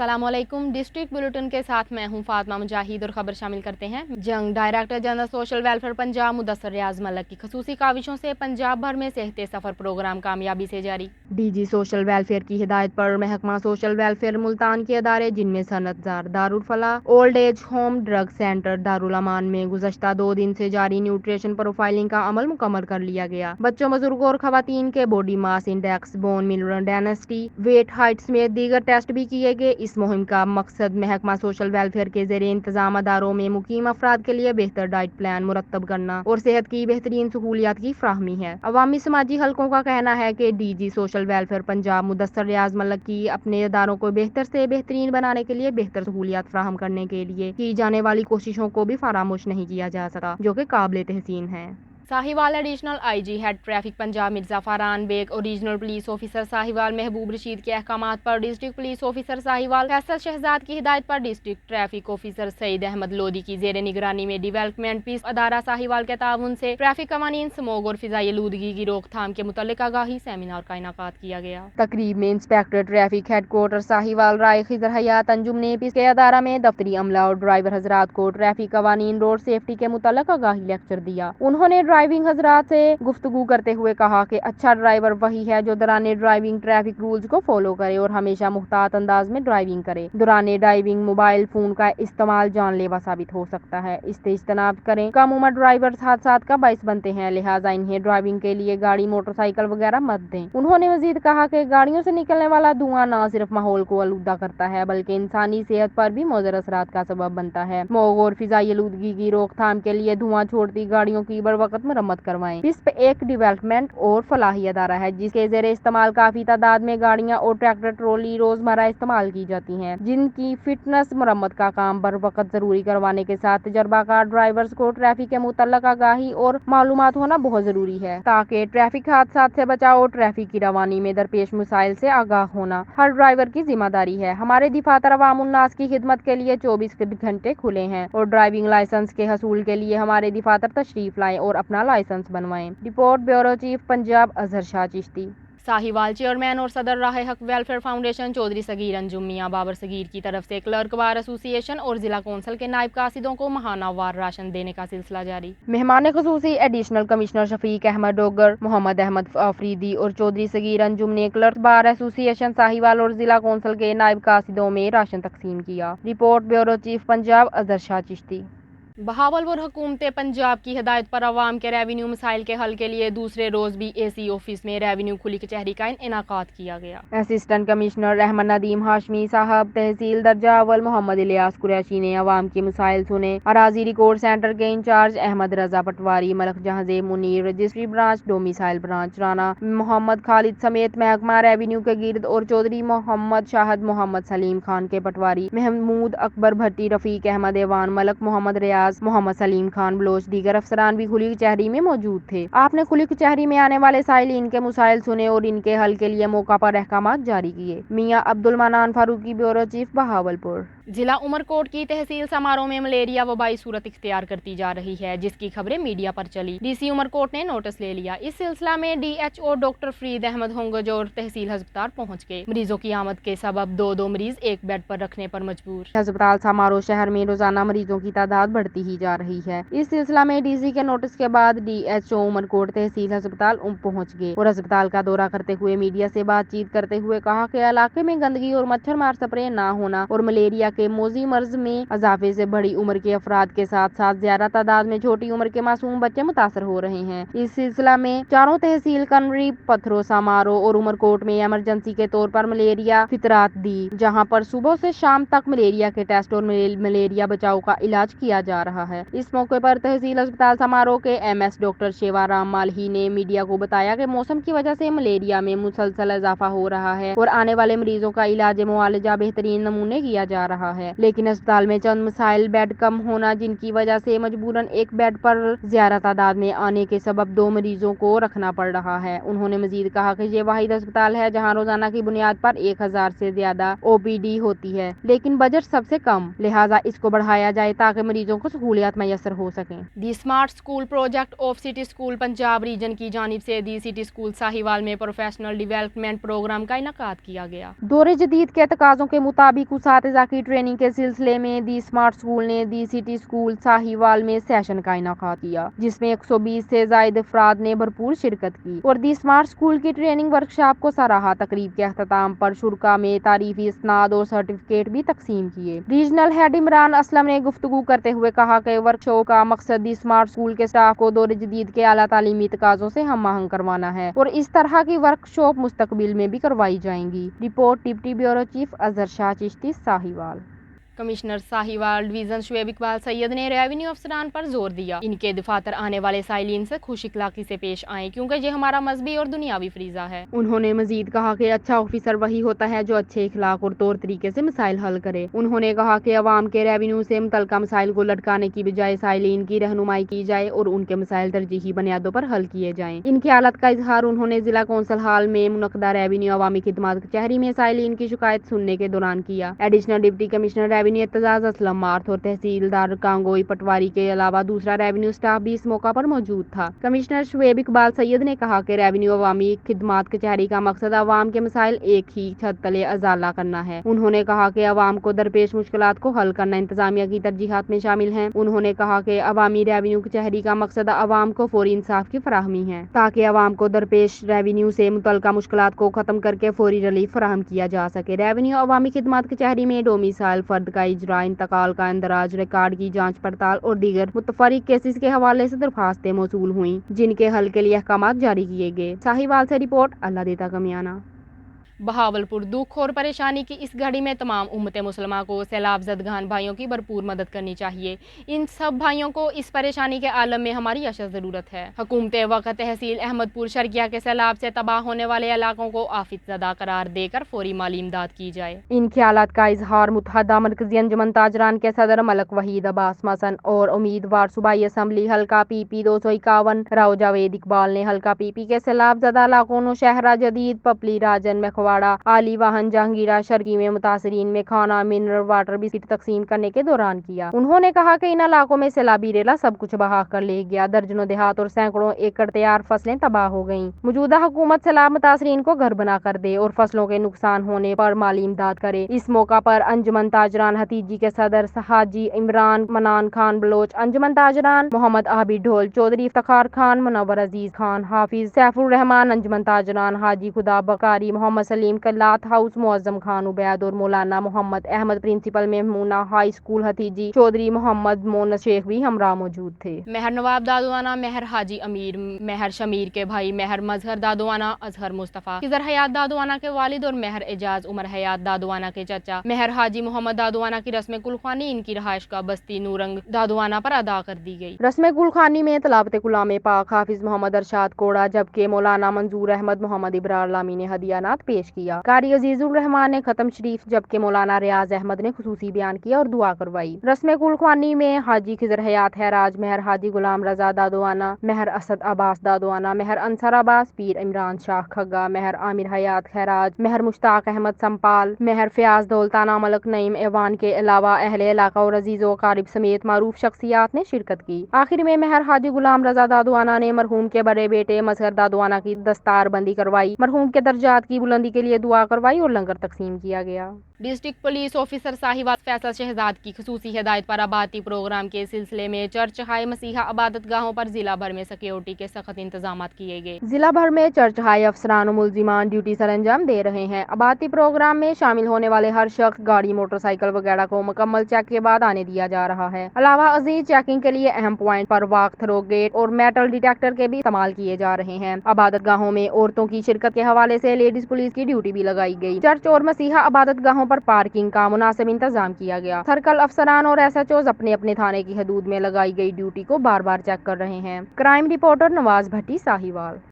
अस्सलाम वालेकुम। District bulletin के साथ मैं हूं फातिमा मुजाहिद और खबर शामिल करते हैं। जंग director general social welfare Punjab Mudassar Riaz Malik की खसूसी काविशों से पंजाब भर में सेहत सफ़र प्रोग्राम कामयाबी से जारी। डीजी सोशल वेलफेयर की हिदायत पर महकमा सोशल वेलफेयर मुल्तान के अदारे जिनमें सनतजार, Darul Falah old age home, drug centre Darul Aman में गुज़श्ता 2 दिन से जारी न्यूट्रिशन प्रोफाइलिंग का अमल मुकम्मल कर लिया गया। बच्चों, बुजुर्गों और खवातीन के body mass index, bone mineral density, weight, height समेत दीगर टेस्ट भी किए गए। इस मुहिम का मकसद महकमा सोशल वेलफेयर के ज़ेरे इंतजाम अदारों में मुकीम अफराद के लिए बेहतर डाइट प्लान मुरतब करना और सेहत की बेहतरीन सहूलियात की फ्राहमी है। अवामी समाजी हलकों का कहना है कि DG social welfare Punjab Mudassar Riaz Malik की अपने अदारों को बेहतर से बेहतरीन बनाने के लिए बेहतर सहूलियात फ्राहम करने के लिए की जाने वाली कोशिशों को भी फरामोश नहीं किया जा सका, जो कि काबिल तहसीन है। Sahiwal additional IG head traffic Punjab Mirza Farhan Baig और regional police officer Sahiwal Mahboob Rasheed के अहकामात पर district police officer Sahiwal Faisal Shahzad की हिदायत पर district traffic officer Saeed Ahmed Lodhi की जेर निगरानी में डेवलपमेंट पीस अदारा साहिवाल के ताउन से ट्रैफिक कवानीन, स्मोग और फिजाई आलूदगी की रोकथाम के मुतल्लिक आगाही सेमिनार का इनाकात किया गया। तकरीब में इंस्पेक्टर ट्रैफिक हेडक्वार्टर साहिवाल राय खिजर हयात अंजुम ने पीस के अदारा में दफ्तरी अमला और ड्राइवर हजरात को ट्रैफिक कवानीन, रोड सेफ्टी के मुतल्लिक आगाही लेक्चर दिया। उन्होंने ड्राइविंग हजरात से गुफ्तगू करते हुए कहा कि अच्छा ड्राइवर वही है जो दौरान ड्राइविंग ट्रैफिक रूल्स को फॉलो करे और हमेशा मुहतात अंदाज में ड्राइविंग करे। दौरान ड्राइविंग मोबाइल फोन का इस्तेमाल जानलेवा साबित हो सकता है, इससे इज्तनाब करें। कम उम्र ड्राइवर हादसात का बाइस बनते हैं, लिहाजा इन्हें ड्राइविंग के लिए गाड़ी, मोटरसाइकिल वगैरह मत दें। उन्होंने मजीद कहा कि गाड़ियों से निकलने वाला धुआं न सिर्फ माहौल को आलूदा करता है बल्कि इंसानी सेहत पर भी मुज़र असरात का सबब बनता है। स्मोग और फिजाई आलूदगी की रोकथाम के लिए धुआं छोड़ती गाड़ियों की बर वक्त मरम्मत करवाएं। पिस्प एक डेवलपमेंट और फलाही अदारा है जिसके जेरे इस्तेमाल काफी तादाद में गाड़ियां और ट्रैक्टर ट्रॉली रोजमर्रा इस्तेमाल की जाती हैं, जिनकी फिटनेस मुरम्मत का काम बर वक्त जरूरी करवाने के साथ तजर्बाकार ड्राइवर्स को ट्रैफिक के मुतल्लक आगाही और मालूमात होना बहुत जरूरी है ताकि ट्रैफिक हादसा से बचाव और ट्रैफिक की रवानी में दरपेश मसाइल से आगाह होना हर ड्राइवर की जिम्मेदारी है। हमारे दफातर अवामुन्नास की खिदमत के लिए 24 घंटे खुले हैं और ड्राइविंग लाइसेंस के हसूल के लिए हमारे दफातर तशरीफ लाएं और अपना लाइसेंस बनवाएं। Report bureau chief Punjab Azhar Shah Chishti. Sahiwal chairman और सदर राह हक वेलफेयर फाउंडेशन चौधरी सगीर अंजुम मियां बाबर सगीर की तरफ से क्लर्क बार एसोसिएशन और जिला कौंसिल के नायब कासिदों को माहाना वार राशन देने का सिलसिला जारी। मेहमान खुसूसी एडिशनल कमिश्नर शफीक अहमद डोगर, मोहम्मद अहमद आफरीदी और चौधरी सगीर अंजुम ने क्लर्क बार एसोसिएशन साहिवाल और जिला कौंसिल के नायब कासिदों में राशन तकसीम किया। Report bureau chief Punjab Azhar Shah Chishti. Bahawalpur हुकूमत पंजाब की हिदायत पर अवाम के रेवेन्यू मसाइल के हल के लिए दूसरे रोज भी एसी ऑफिस में रेवेन्यू खुली कचहरी का इनाकात किया गया। असिस्टेंट कमिश्नर रहमान नदीम हाशमी साहब, तहसील दर्जा अव्वल मोहम्मद इलियास कुरैशी ने अवाम के मसाइल सुने। अराजी रिकॉर्ड सेंटर के incharge Ahmed Raza patwari, Malik Jahanzeb Munir, registry branch, domicile branch Rana, Mohammad Khalid समेत महकमा रेवेन्यू के गिर्द और चौधरी मोहम्मद शाहद, मोहम्मद सलीम खान के पटवारी, महमूद अकबर भट्टी, रफीक अहमद एवान, मलक मोहम्मद रियाज, मोहम्मद सलीम खान बलोच, दीगर अफसरान भी खुली कचहरी में मौजूद थे। आपने खुली कचहरी में आने वाले साइलिन के मसाइल सुने और इनके हल के लिए मौका पर अहकामात जारी किए। मियां अब्दुल मनान फारूकी, ब्यूरो चीफ, बहावलपुर। जिला उमरकोट की तहसील समारोह में मलेरिया वबाई सूरत इख्तियार करती जा रही है, जिसकी खबरें मीडिया पर चली। डीसी उमरकोट ने नोटिस ले लिया। इस सिलसिला में डीएचओ डॉक्टर फरीद अहमद होंगज और तहसील अस्पताल पहुंच गए। मरीजों की आमद के सबब दो मरीज एक बेड पर रखने पर मजबूर। अस्पताल समारोह शहर में रोजाना मरीजों की तादाद बढ़ती ही जा रही है। इस सिलसिला में डीसी के नोटिस के बाद डीएचओ उमरकोट तहसील अस्पताल पहुंच गए और अस्पताल का दौरा करते हुए मीडिया से बातचीत करते हुए कहा कि इलाके में गंदगी और मच्छर मार स्प्रे न होना और मलेरिया के मोजी मर्ज में इजाफे से बड़ी उम्र के अफराद के साथ साथ ज्यादा तादाद में छोटी उम्र के मासूम बच्चे मुतासर हो रहे हैं। इस सिलसिला में चारों तहसील कनरी, पत्थरों, समारोह और उमरकोट में इमरजेंसी के तौर पर मलेरिया फितरात दी, जहां पर सुबह से शाम तक मलेरिया के टेस्ट और मलेरिया बचाव का इलाज किया जा रहा है। इस मौके पर तहसील अस्पताल समारोह के एमएस डॉक्टर शेवाराम मालही ने मीडिया को बताया कि मौसम की वजह से मलेरिया में मुसलसल इजाफा हो रहा है और आने वाले मरीजों का इलाज मुआलजा बेहतरीन नमूने किया जा रहा है, लेकिन अस्पताल में चंद मसाइल, बेड कम होना जिनकी वजह से मजबूरन एक बेड पर ज्यादा तादाद में आने के सबब 2 मरीजों को रखना पड़ रहा है। उन्होंने मजीद कहा कि ये वाहिद अस्पताल है जहां रोजाना की बुनियाद पर 1000 से ज्यादा ओपीडी होती है, लेकिन बजट सबसे कम, लिहाजा इसको बढ़ाया जाए ताकि मरीजों को सहूलियात मैसर हो सकें। The smart school project of city school Punjab region की जानिब से दी सिटी स्कूल साहिवाल में प्रोफेशनल डेवलपमेंट प्रोग्राम का इनकाद किया गया। दौरे जदीद के तकाज़ों के मुताबिक उसातिज़ा की ट्रेनिंग के सिलसिले में दी स्मार्ट स्कूल ने दी सिटी स्कूल साहिवाल में सेशन का इनकाद किया, जिसमें 120 से ज़ायद अफराद ने भरपूर शिरकत की और दी स्मार्ट स्कूल की ट्रेनिंग वर्कशॉप को सराहा। तकरीब के अख्ताम पर शुरका में तारीफी इसनाद और सर्टिफिकेट भी तकसीम किए। रीजनल हेड इमरान असलम ने गुफ्तगू करते हुए कहा कि वर्कशॉप का मकसद दी स्मार्ट स्कूल के स्टाफ को दौरे जदीद के आला तालीमी तकाज़ों से हम आहंग करवाना है और इस तरह की वर्कशॉप मुस्तकबिल में भी करवाई जाएंगी। Report deputy bureau chief Azhar Shah Chishti Sahiwal. Commissioner Sahiwal division Shoaib Iqbal Syed ने रेवेन्यू अफसरान पर जोर दिया, इनके दफातर आने वाले साइलिन से खुश इखलाकी से पेश आएं क्योंकि ये हमारा मजहबी और दुनियावी फरीजा है। उन्होंने मजीद कहा कि अच्छा ऑफिसर वही होता है जो अच्छे इखलाक और तौर तरीके से मसाइल हल करे। उन्होंने कहा कि अवाम के रेवेन्यू से मुतल्लिका मसाइल को लटकाने की बजाय साइलिन की रहनुमाई की जाए और उनके मसाइल तरजीही बुनियादों पर हल किए जाएं। इनकी हालत का इजहार उन्होंने जिला कौंसल हाल में मुनक्कदा रेवेन्यू अवामी खिदमत कचहरी में साइलिन की शिकायत सुनने के दौरान किया। Additional deputy commissioner revenue Aitzaz Aslam math और तहसीलदार कांगोई पटवारी के अलावा दूसरा रेवेन्यू स्टाफ भी इस मौका पर मौजूद था। कमिश्नर शुएब इकबाल सैयद ने कहा कि रेवेन्यू अवामी खिदमत कचहरी का मकसद अवाम के मसाइल एक ही छत तले अजाला करना है। उन्होंने कहा कि अवाम को दरपेश मुश्किलात को हल करना इंतजामिया की तरजीहात में शामिल है। उन्होंने कहा कि अवामी रेवेन्यू कचहरी का मकसद अवाम को फौरी इंसाफ की फराहमी है ताकि अवाम को दरपेश रेवेन्यू से मुतल्लिका मुश्किलात को खत्म करके फौरी रिलीफ फराहम किया जा सके। रेवेन्यू अवामी खिदमत कचहरी में डोमिसाइल फर्द का इजरा, इंतकाल का इंदराज, रिकॉर्ड की जांच पड़ताल और दीगर मुतफरिक केसेस के हवाले से दरखास्तें मौसूल हुई, जिनके हल के लिए अहकामात जारी किए गए। साहिवाल से रिपोर्ट अल्लाह देता कमियाना। बहावलपुर दुख और परेशानी की इस घड़ी में तमाम उम्मत मुसलमान को सैलाब ज़दगान भाइयों की भरपूर मदद करनी चाहिए। इन सब भाइयों को इस परेशानी के आलम में हमारी अशद ज़रूरत है। हुकूमत वक्त तहसील अहमदपुर शर्किया के सैलाब से तबाह होने वाले इलाकों को आफित ज़दा करार देकर फौरी माली इमदाद की जाए। इन ख्यालात का इजहार मुत्तहदा मरकज़ी अंजुमन ताजरान के सदर मलक वहीद अब्बास मसन और उम्मीदवार सूबाई असम्बली हल्का PP 251 राव जावेद इकबाल ने हल्का PP के सैलाब ज़दा इलाकों नौशहरा जदीद पपली राजन आली वाहन जहांगीरा शर्की में मुतासरीन में खाना मिनरल वाटर बिस्किट तकसीम करने के दौरान किया। उन्होंने कहा कि इन इलाकों में सैलाबी रेला सब कुछ बहा कर ले गया। दर्जनों देहात और सैकड़ों एकड़ तैयार फसलें तबाह हो गईं। मौजूदा हुकूमत सैलाब मुतासरीन को घर बना कर दे और फसलों के नुकसान होने पर माली इमदाद करे। इस मौका पर अंजुमन ताजरान हतीजी के सदर हाजी इमरान मनान खान बलोच, अंजुमन ताजरान मोहम्मद आबिद ढोल, चौधरी इफ्तिखार खान, मुनव्वर अजीज खान, हाफिज सैफुर रहमान, अंजुमन ताजरान हाजी खुदा बकारी, मोहम्मद सलीम कल्लात हाउस, मुअज्जम खान उबैद और मौलाना Mohammad Ahmed principal Maimoona high school हतीजी, चौधरी मोहम्मद मोनस शेख भी हमरा मौजूद थे। मेहर नवाब दादुआना, मेहर हाजी अमीर, मेहर शमीर के भाई मेहर मजहर दादुआना, अजहर मुस्तफ़ा, खिजर हयात दादुआना के वालिद और मेहर एजाज उमर हयात दादुआना के चचा मेहर हाजी मोहम्मद दादुआना की रस्म कुलखानी इनकी रहायश का बस्ती नूरंग दादुआना पर अदा कर दी गई। रस्म कुलखानी में तलावत गुलाम पाक हाफिज मोहम्मद अरशाद कोड़ा, जबकि मौलाना मंजूर अहमद मोहम्मद इब्रार लामी ने हदियानात पेश किया। कारी अजीजुर रहमान ने खत्म शरीफ, जबकि मौलाना रियाज अहमद ने खुसूसी बयान किया और दुआ करवाई। रस्म कुलखानी में हाजी खिजर हयात हैराज, मेहर हाजी गुलाम रजा दादुआना, मेहर असद अब्बास दादुआना, मेहर अंसर अब्बास, पीर इमरान शाह खग्गा, मेहर आमिर हयात खैराज, मेहर मुश्ताक अहमद संपाल, मेहर फयाज दौलताना मलक नईम एवान के अलावा अहले इलाका और अजीजो कारिब समेत मारूफ शख्सियात ने शिरकत की। आखिर में मेहर हाजी गुलाम रजा दादुआना ने मरहूम के बड़े बेटे मजहर दादुआना की दस्तार बंदी करवाई, मरहूम के दर्जात की बुलंदी के लिए दुआ करवाई और लंगर तकसीम किया गया। District police officer Sahiwal Faisal Shahzad की खुसूसी हिदायत पर आबादी प्रोग्राम के सिलसिले में चर्च हाई मसीहा अबादत गाहों पर जिला भर में सिक्योरिटी के सख्त इंतजाम किए गए। जिला भर में चर्च हाई अफसरान और मुल्जिमान ड्यूटी सर अंजाम दे रहे हैं। आबादी प्रोग्राम में शामिल होने वाले हर शख्स गाड़ी मोटरसाइकिल वगैरह को मुकम्मल चेक के बाद आने दिया जा रहा है। अलावा अजीज चेकिंग के लिए अहम पॉइंट पर वाक थ्रो गेट और मेटल डिटेक्टर के भी इस्तेमाल किए जा रहे हैं। आबादत गाहों में औरतों की शिरकत के हवाले से लेडीज पुलिस की ड्यूटी भी लगाई गई। चर्च और मसीहा आबादत गाहों पर पार्किंग का मुनासिब इंतजाम किया गया। सर्कल अफसरान और SHOs अपने अपने थाने की हदूद में लगाई गई ड्यूटी को बार बार चेक कर रहे हैं। क्राइम रिपोर्टर नवाज भट्टी साहिवाल।